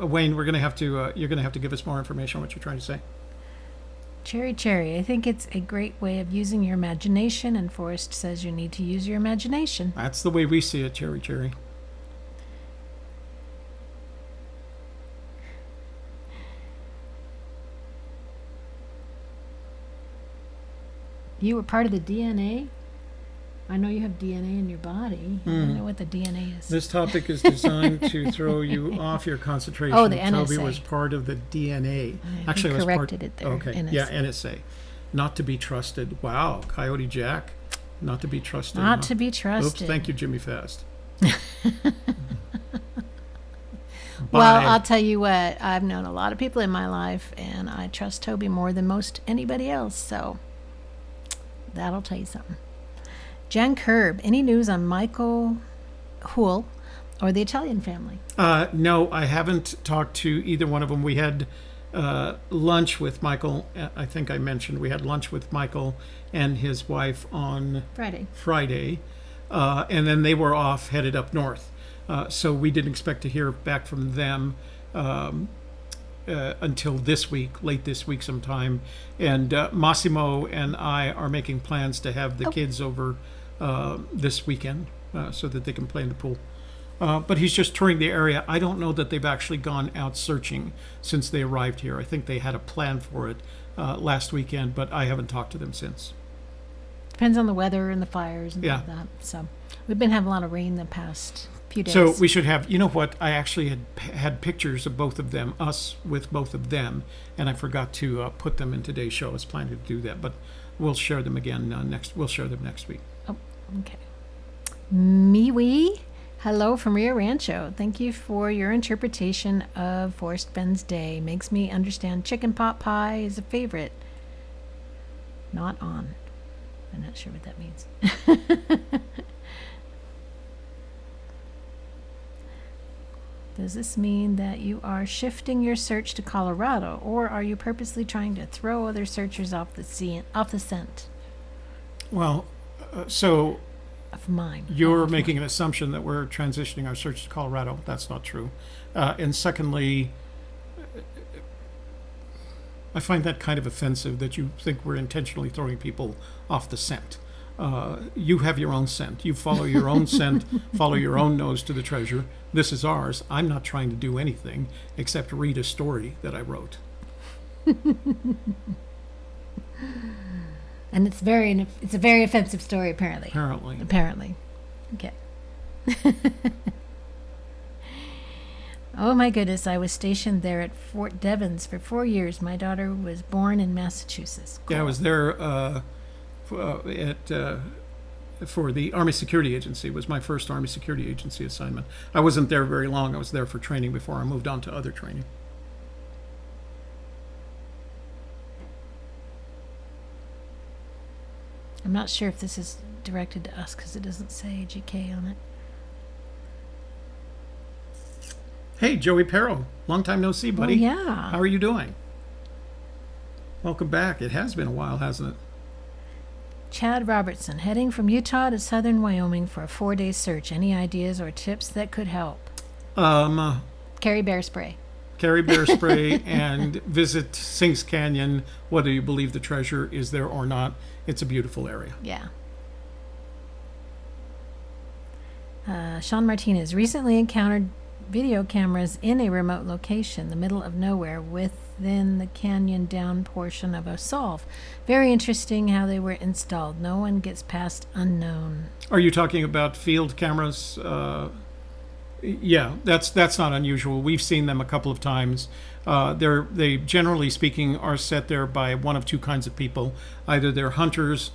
Wayne, you're going to have to give us more information on what you're trying to say. Cherry, I think it's a great way of using your imagination, and Forrest says you need to use your imagination. That's the way we see it, Cherry. You were part of the DNA? I know you have DNA in your body. I don't know what the DNA is. This topic is designed to throw you off your concentration. Oh, the Toby NSA. was part of the DNA. I Actually, it was corrected it there. Okay, NSA. yeah, NSA. Not to be trusted. Wow, Coyote Jack. Not to be trusted. Not to be trusted. Oops, thank you, Jimmy Fast. Well, Bye. I'll tell you what. I've known a lot of people in my life, and I trust Toby more than most anybody else. So that'll tell you something. Jen Kerb, any news on Michael Hoole or the Italian family? No, I haven't talked to either one of them. We had lunch with Michael. I think I mentioned we had lunch with Michael and his wife on Friday. And then they were off, headed up north. So we didn't expect to hear back from them until this week, late this week sometime. And Massimo and I are making plans to have the kids over this weekend so that they can play in the pool. But he's just touring the area. I don't know that they've actually gone out searching since they arrived here. I think they had a plan for it last weekend, but I haven't talked to them since. Depends on the weather and the fires and all that. So we've been having a lot of rain the past few days. So we should have, you know what, I actually had pictures of both of them, us with both of them, and I forgot to put them in today's show. I was planning to do that, but we'll share them again we'll share them next week. Oh, okay. Miwi, hello from Rio Rancho. Thank you for your interpretation of Forrest Fenn's Day. Makes me understand chicken pot pie is a favorite. Not on. I'm not sure what that means. Does this mean that you are shifting your search to Colorado, or are you purposely trying to throw other searchers off the scent? Well, so of mine. You're making an assumption that we're transitioning our search to Colorado. That's not true. And secondly, I find that kind of offensive that you think we're intentionally throwing people off the scent. You have your own scent. You follow your own scent, follow your own nose to the treasure. This is ours. I'm not trying to do anything except read a story that I wrote. And it's a very offensive story, apparently. Apparently. Okay. Oh my goodness, I was stationed there at Fort Devens for 4 years. My daughter was born in Massachusetts. Cool. Yeah, I was there for the Army Security Agency. It was my first Army Security Agency assignment. I wasn't there very long. I was there for training before I moved on to other training. I'm not sure if this is directed to us because it doesn't say GK on it. Hey, Joey Perro. Long time no see, buddy. Oh, yeah. How are you doing? Welcome back. It has been a while, hasn't it? Chad Robertson, heading from Utah to southern Wyoming for a 4-day search. Any ideas or tips that could help? Carry bear spray. Carry bear spray and visit Sinks Canyon, whether you believe the treasure is there or not. It's a beautiful area. Yeah. Sean Martinez recently encountered video cameras in a remote location, the middle of nowhere, within the canyon down portion of a solve. Very interesting how they were installed. No one gets past unknown. Are you talking about field cameras? Yeah, that's not unusual. We've seen them a couple of times. They generally speaking are set there by one of two kinds of people. Either they're hunters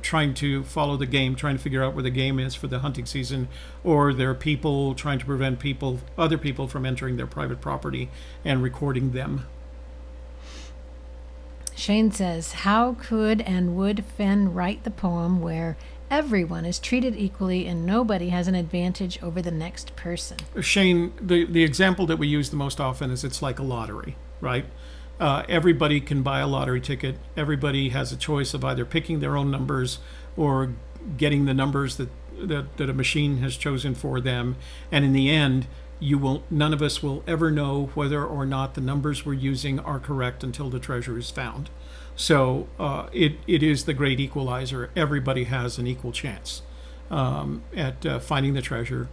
trying to follow the game, trying to figure out where the game is for the hunting season, or they're people trying to prevent other people from entering their private property and recording them. Shane says, how could and would Fenn write the poem where everyone is treated equally and nobody has an advantage over the next person? Shane, the example that we use the most often is it's like a lottery, right? Everybody can buy a lottery ticket. Everybody has a choice of either picking their own numbers or getting the numbers that a machine has chosen for them. And in the end, none of us will ever know whether or not the numbers we're using are correct until the treasure is found. So it is the great equalizer. Everybody has an equal chance at finding the treasure.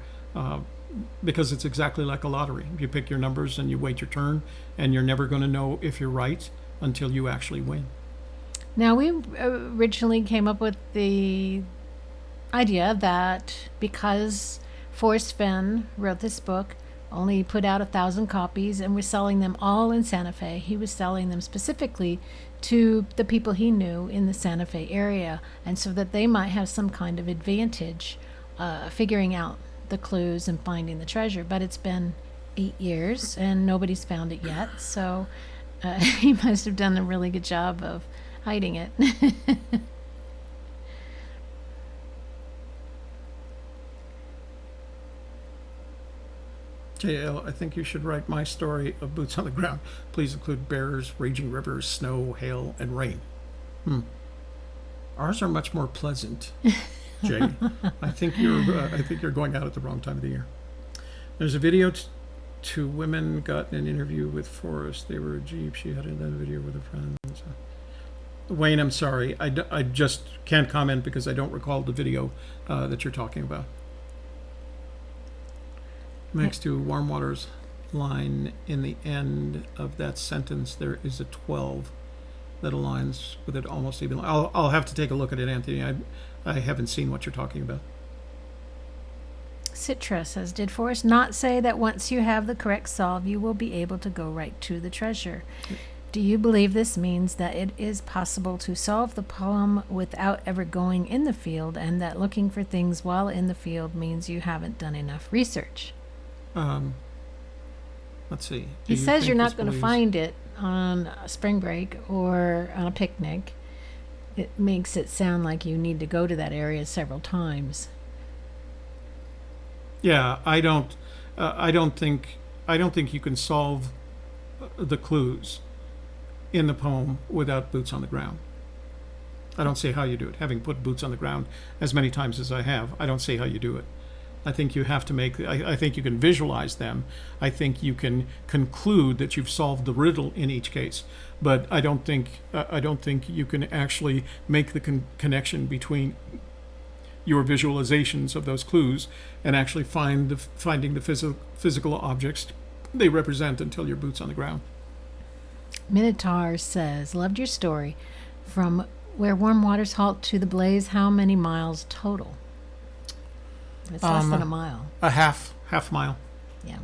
Because it's exactly like a lottery. You pick your numbers and you wait your turn, and you're never going to know if you're right until you actually win. Now, we originally came up with the idea that because Forrest Fenn wrote this book, only put out 1,000 copies, and was selling them all in Santa Fe, he was selling them specifically to the people he knew in the Santa Fe area, and so that they might have some kind of advantage figuring out the clues and finding the treasure. But it's been 8 years and nobody's found it yet, so he must have done a really good job of hiding it. JL, I think you should write my story of boots on the ground. Please include bears, raging rivers, snow, hail, and rain. Ours are much more pleasant, Jay. I think you're going out at the wrong time of the year. There's a video two women got an interview with Forrest. They were a Jeep. She had another video with a friend. Wayne, I'm sorry. I just can't comment because I don't recall the video that you're talking about. Next to warm waters line in the end of that sentence, there is a 12 that aligns with it almost evenly. I'll have to take a look at it, Anthony. I haven't seen what you're talking about. Citra says, did Forrest not say that once you have the correct solve, you will be able to go right to the treasure? Do you believe this means that it is possible to solve the poem without ever going in the field, and that looking for things while in the field means you haven't done enough research? Let's see. He says you're not going to find it on a spring break or on a picnic. It makes it sound like you need to go to that area several times. Yeah, I don't think you can solve the clues in the poem without boots on the ground. I don't see how you do it. Having put boots on the ground as many times as I have, I don't see how you do it. I think you have to make. I think you can visualize them. I think you can conclude that you've solved the riddle in each case. But I don't think you can actually make the connection between your visualizations of those clues and actually finding the physical objects they represent until your boots on the ground. Minotaur says, loved your story. From where warm waters halt to the blaze, how many miles total? It's less than a mile. A half mile. Yeah.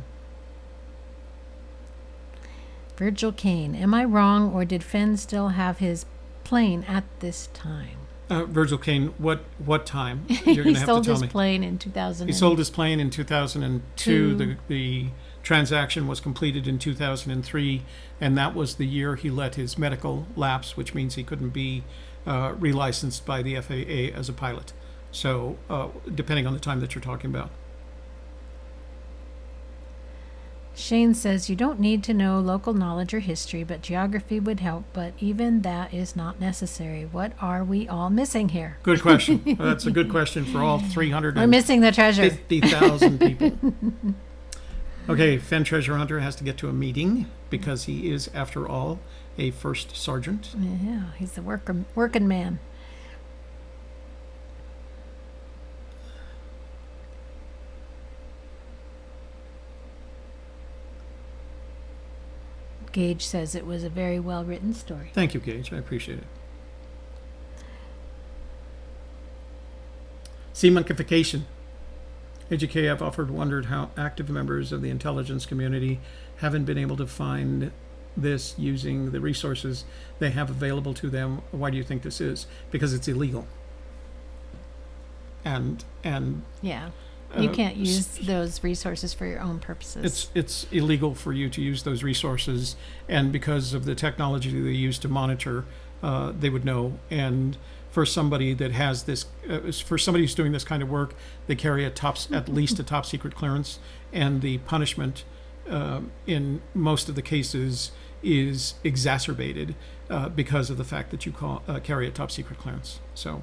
Virgil Kane, am I wrong, or did Fenn still have his plane at this time? Virgil Kane, what time? You're He sold his plane in 2000. He sold his plane in 2002. The transaction was completed in 2003, and that was the year he let his medical lapse, which means he couldn't be relicensed by the FAA as a pilot. So, depending on the time that you're talking about. Shane says, you don't need to know local knowledge or history, but geography would help, but even that is not necessary. What are we all missing here? Good question. That's a good question for all 350,000 We're missing the treasure. people. Okay, Fenn Treasure Hunter has to get to a meeting because he is, after all, a first sergeant. Yeah, he's the working man. Gage says it was a very well-written story. Thank you, Gage. I appreciate it. Seamonkification. AGK, I've often wondered how active members of the intelligence community haven't been able to find this using the resources they have available to them. Why do you think this is? Because it's illegal. And yeah. You can't use those resources for your own purposes. It's illegal for you to use those resources, and because of the technology they use to monitor, they would know. And for somebody that has this, for somebody who's doing this kind of work, they carry at least a top secret clearance, and the punishment in most of the cases is exacerbated because of the fact that you carry a top secret clearance. So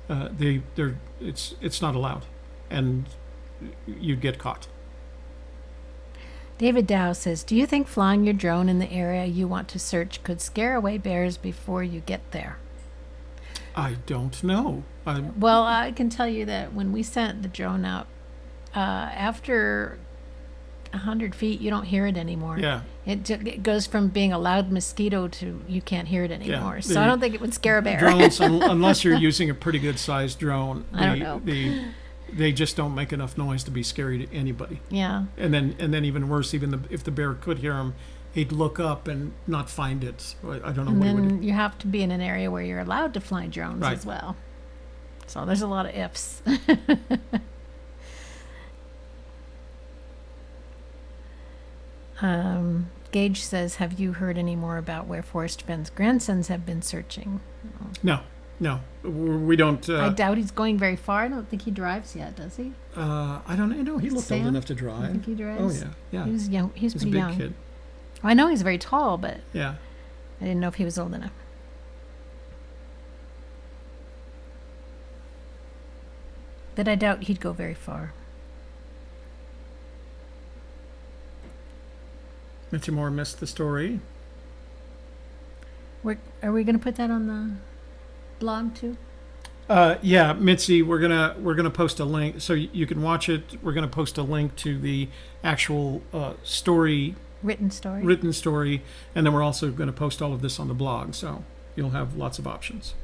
it's not allowed. And you'd get caught. David Dow says, do you think flying your drone in the area you want to search could scare away bears before you get there? I don't know. Well, I can tell you that when we sent the drone up, after 100 feet, you don't hear it anymore. Yeah. It goes from being a loud mosquito to you can't hear it anymore. Yeah. So I don't think it would scare a bear. Drones, unless you're using a pretty good sized drone, I don't know. They just don't make enough noise to be scary to anybody. Yeah. And then even worse, if the bear could hear him, he'd look up and not find it. So I don't know And what he would do. then you have to be in an area where you're allowed to fly drones Right. as well. So there's a lot of ifs. Gage says, have you heard any more about where Forrest Fenn's grandsons have been searching? No, we don't. I doubt he's going very far. I don't think he drives yet, does he? I don't know. He looked Sam? old enough to drive. I think he drives. Oh yeah. He was young. He's He's a pretty big young. kid. I know he's very tall, but Yeah. I didn't know if he was old enough. But I doubt he'd go very far. Mitchell Moore missed the story. Are we going to put that on the blog too? Yeah, Mitzi, we're gonna post a link so you can watch it. We're gonna post a link to the actual story, Written story? written story, and then we're also going to post all of this on the blog, so you'll have lots of options.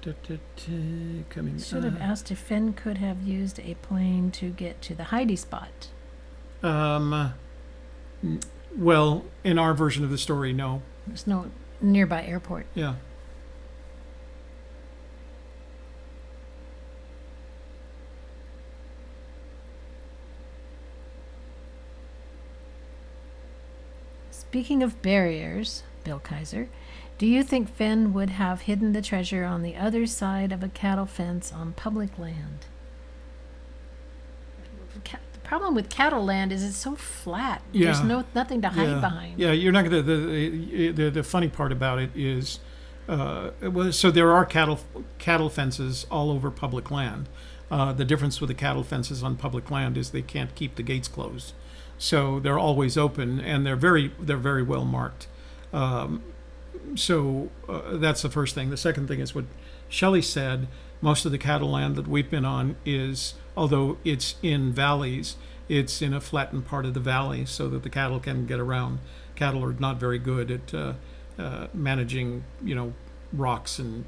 Coming. Should have asked if Finn could have used a plane to get to the Heidi spot. Well, in our version of the story, no. There's no nearby airport. Yeah. Speaking of barriers, Bill Kaiser, do you think Finn would have hidden the treasure on the other side of a cattle fence on public land? The problem with cattle land is it's so flat. Yeah. There's nothing to hide behind. Yeah, you're not gonna. The funny part about it is, so there are cattle fences all over public land. The difference with the cattle fences on public land is they can't keep the gates closed, so they're always open and they're very well marked. So that's the first thing. The second thing is what Shelley said. Most of the cattle land that we've been on is, although it's in valleys, it's in a flattened part of the valley so that the cattle can get around. Cattle are not very good at managing, rocks and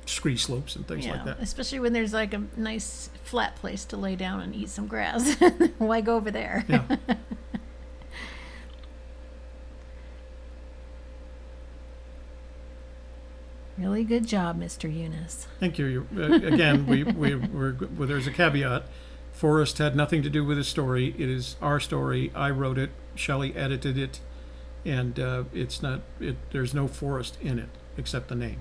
scree slopes and things like that. Especially when there's like a nice flat place to lay down and eat some grass. Why go over there? Yeah. Really good job, Mr. Eunice. Thank you. Again, there's a caveat. Forrest had nothing to do with the story. It is our story. I wrote it. Shelley edited it, and it's not. There's no Forrest in it except the name.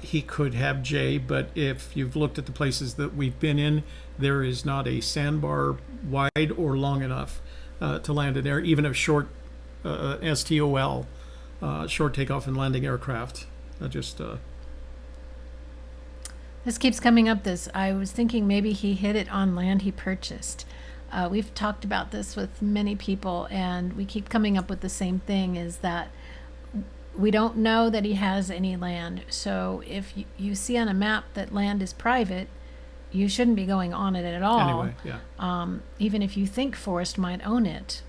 He could have Jay, but if you've looked at the places that we've been in, there is not a sandbar wide or long enough to land in air, even a short STOL, short takeoff and landing aircraft. This keeps coming up. I was thinking maybe he hid it on land he purchased. We've talked about this with many people, and we keep coming up with the same thing, is that we don't know that he has any land. So if you see on a map that land is private, you shouldn't be going on it at all. Anyway, yeah. Even if you think Forrest might own it,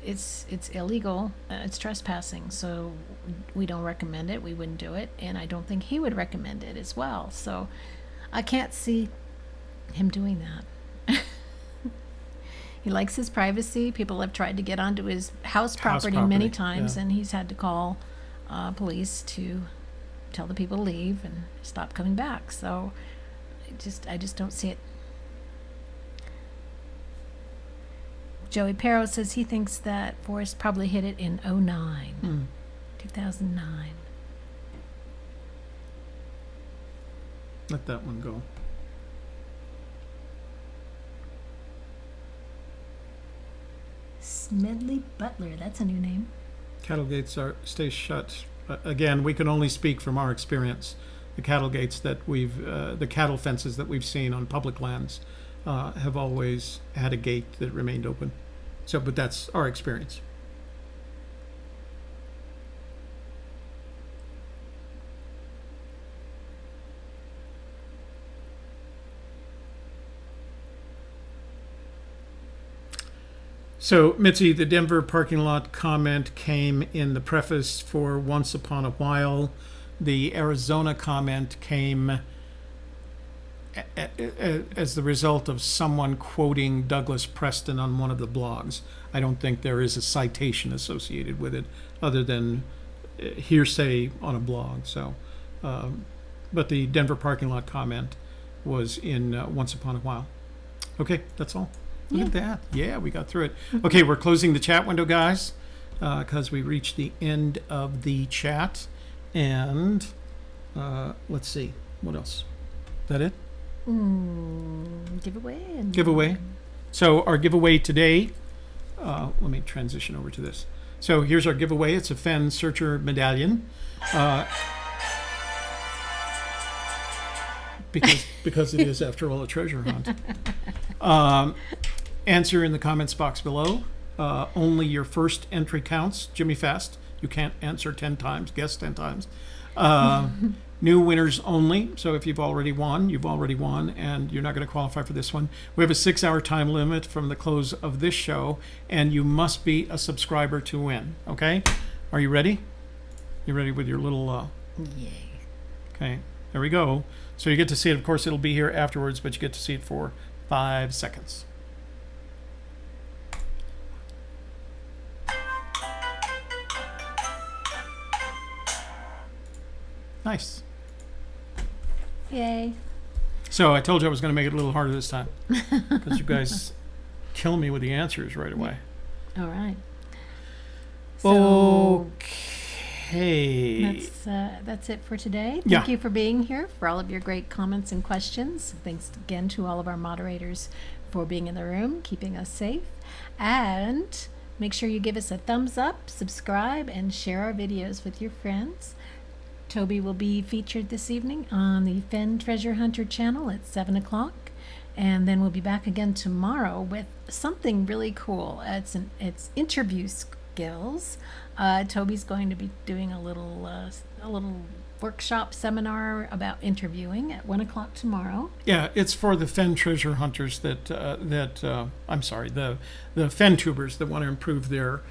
it's illegal. It's trespassing. So we don't recommend it. We wouldn't do it. And I don't think he would recommend it as well. So I can't see him doing that. He likes his privacy. People have tried to get onto his house property many times, yeah. and he's had to call police to tell the people to leave and stop coming back. So I just don't see it. Joey Perro says he thinks that Forrest probably hit it in 2009. Let that one go. Smedley Butler, that's a new name. Cattle gates stay shut. Again, we can only speak from our experience. The cattle gates the cattle fences that we've seen on public lands have always had a gate that remained open. But that's our experience. So, Mitzi, the Denver parking lot comment came in the preface for Once Upon a While. The Arizona comment came as the result of someone quoting Douglas Preston on one of the blogs. I don't think there is a citation associated with it other than hearsay on a blog. So, but the Denver parking lot comment was in Once Upon a While. Okay, that's all. Look at that. Yeah, we got through it. Okay, we're closing the chat window, guys, because we reached the end of the chat. And let's see. What else? Is that it? Giveaway. Giveaway. So our giveaway today, let me transition over to this. So here's our giveaway. It's a Fenn Searcher medallion. Because it is, after all, a treasure hunt. Answer in the comments box below. Only your first entry counts. Jimmy Fast. You can't answer 10 times, guess 10 times. New winners only. So if you've already won, and you're not going to qualify for this one. We have a 6-hour time limit from the close of this show, and you must be a subscriber to win. Okay? Are you ready? You ready with your little... Yay. Okay, there we go. So you get to see it. Of course, it'll be here afterwards, but you get to see it for 5 seconds. Nice. Yay. So I told you I was going to make it a little harder this time because you guys kill me with the answers right away. All right. So okay. That's it for today. Thank you for being here, for all of your great comments and questions. Thanks again to all of our moderators for being in the room, keeping us safe. And make sure you give us a thumbs up, subscribe, and share our videos with your friends. Toby will be featured this evening on the Fenn Treasure Hunter channel at 7 o'clock. And then we'll be back again tomorrow with something really cool. It's interview skills. Toby's going to be doing a little workshop seminar about interviewing at 1 o'clock tomorrow. Yeah, it's for the Fenn treasure hunters the Fenn tubers that want to improve their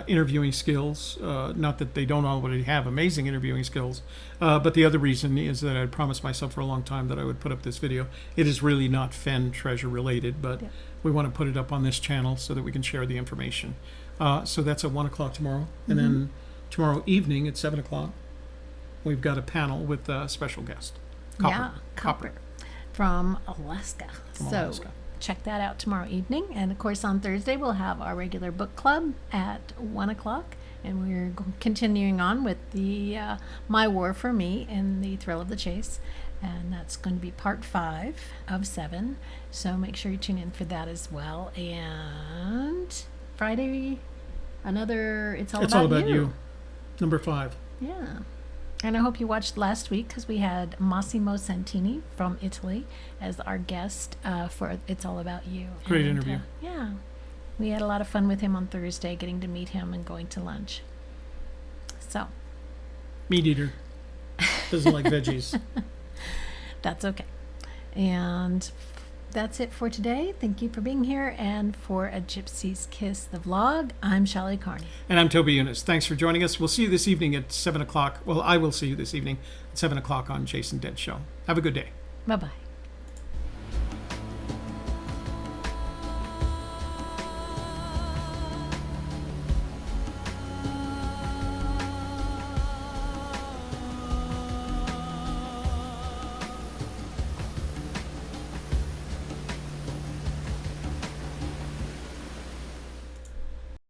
interviewing skills. Not that they don't already have amazing interviewing skills, but the other reason is that I had promised myself for a long time that I would put up this video. It is really not Fenn treasure related, but we want to put it up on this channel so that we can share the information. So that's at 1 o'clock tomorrow. And then tomorrow evening at 7 o'clock, we've got a panel with a special guest. Copper. From Alaska. Check that out tomorrow evening. And of course on Thursday we'll have our regular book club at 1 o'clock. And we're continuing on with the My War for Me and the Thrill of the Chase. And that's going to be part 5 of 7. So make sure you tune in for that as well. And Friday, another It's All About You. Number 5. Yeah. And I hope you watched last week because we had Massimo Santini from Italy as our guest for It's All About You. Great interview. Yeah. We had a lot of fun with him on Thursday, getting to meet him and going to lunch. So. Meat eater. Doesn't like veggies. That's okay. And that's it for today. Thank you for being here. And for A Gypsy's Kiss, the vlog, I'm Shelley Carney. And I'm Toby Eunice. Thanks for joining us. We'll see you this evening at 7 o'clock. Well, I will see you this evening at 7 o'clock on Jason Dent Show. Have a good day. Bye-bye.